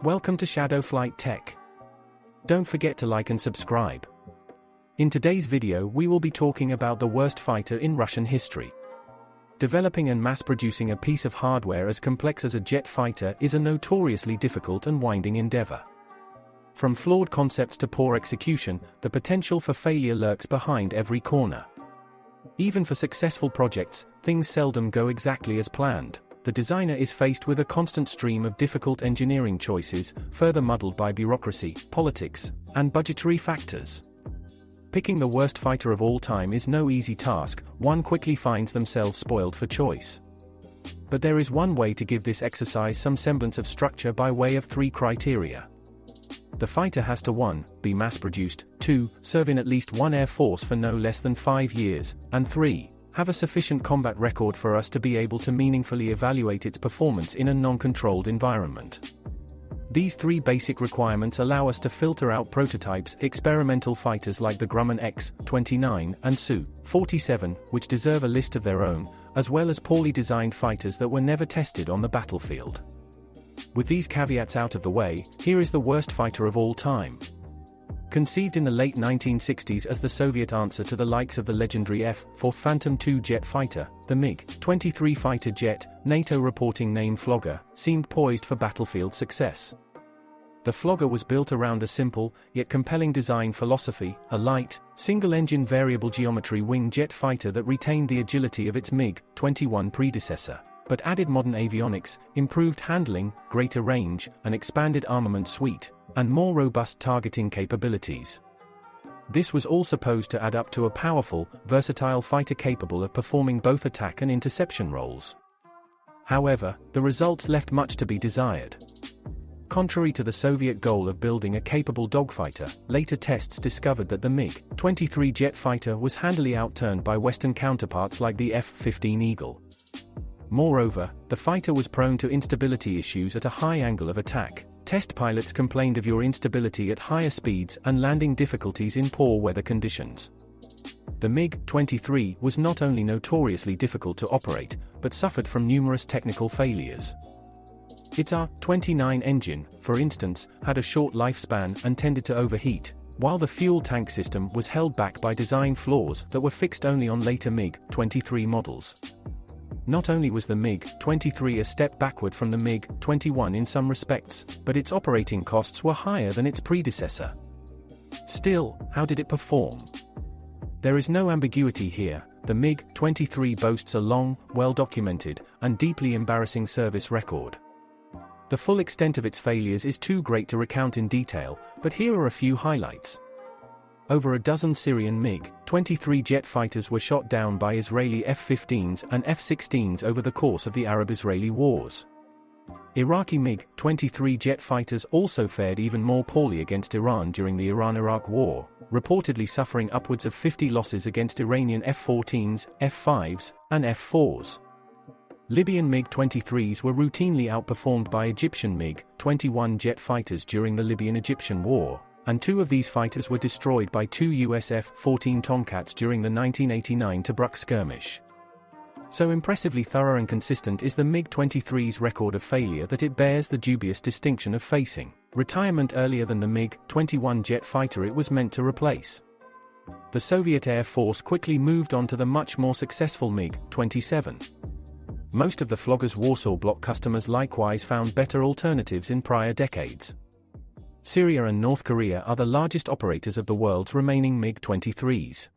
Welcome to Shadow Flight Tech. Don't forget to like and subscribe. In today's video we will be talking about the worst fighter in Russian history. Developing and mass-producing a piece of hardware as complex as a jet fighter is a notoriously difficult and winding endeavor. From flawed concepts to poor execution, the potential for failure lurks behind every corner. Even for successful projects, things seldom go exactly as planned. The designer is faced with a constant stream of difficult engineering choices, further muddled by bureaucracy, politics, and budgetary factors. Picking the worst fighter of all time is no easy task. One quickly finds themselves spoiled for choice. But there is one way to give this exercise some semblance of structure by way of 3 criteria. The fighter has to 1. Be mass-produced, 2. Serve in at least one air force for no less than 5 years, and 3. Have a sufficient combat record for us to be able to meaningfully evaluate its performance in a non-controlled environment. These 3 basic requirements allow us to filter out prototypes, experimental fighters like the Grumman X-29 and Su-47, which deserve a list of their own, as well as poorly designed fighters that were never tested on the battlefield. With these caveats out of the way, here is the worst fighter of all time. Conceived in the late 1960s as the Soviet answer to the likes of the legendary F-4 Phantom II jet fighter, the MiG-23 fighter jet, NATO reporting name Flogger, seemed poised for battlefield success. The Flogger was built around a simple, yet compelling design philosophy, a light, single-engine variable geometry wing jet fighter that retained the agility of its MiG-21 predecessor, but added modern avionics, improved handling, greater range, an expanded armament suite, and more robust targeting capabilities. This was all supposed to add up to a powerful, versatile fighter capable of performing both attack and interception roles. However, the results left much to be desired. Contrary to the Soviet goal of building a capable dogfighter, later tests discovered that the MiG-23 jet fighter was handily outturned by Western counterparts like the F-15 Eagle. Moreover, the fighter was prone to instability issues at a high angle of attack. Test pilots complained of your instability at higher speeds and landing difficulties in poor weather conditions. The MiG-23 was not only notoriously difficult to operate, but suffered from numerous technical failures. Its R-29 engine, for instance, had a short lifespan and tended to overheat, while the fuel tank system was held back by design flaws that were fixed only on later MiG-23 models. Not only was the MiG-23 a step backward from the MiG-21 in some respects, but its operating costs were higher than its predecessor. Still, how did it perform? There is no ambiguity here. The MiG-23 boasts a long, well-documented, and deeply embarrassing service record. The full extent of its failures is too great to recount in detail, but here are a few highlights. Over a dozen Syrian MiG-23 jet fighters were shot down by Israeli F-15s and F-16s over the course of the Arab-Israeli wars. Iraqi MiG-23 jet fighters also fared even more poorly against Iran during the Iran-Iraq War, reportedly suffering upwards of 50 losses against Iranian F-14s, F-5s, and F-4s. Libyan MiG-23s were routinely outperformed by Egyptian MiG-21 jet fighters during the Libyan-Egyptian War, and 2 of these fighters were destroyed by 2 US F-14 Tomcats during the 1989 Tobruk skirmish. So impressively thorough and consistent is the MiG-23's record of failure that it bears the dubious distinction of facing retirement earlier than the MiG-21 jet fighter it was meant to replace. The Soviet Air Force quickly moved on to the much more successful MiG-27. Most of the Flogger's Warsaw Bloc customers likewise found better alternatives in prior decades. Syria and North Korea are the largest operators of the world's remaining MiG-23s.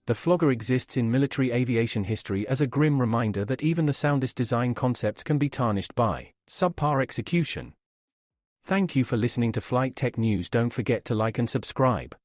The Flogger exists in military aviation history as a grim reminder that even the soundest design concepts can be tarnished by subpar execution. Thank you for listening to Flight Tech News. Don't forget to like and subscribe.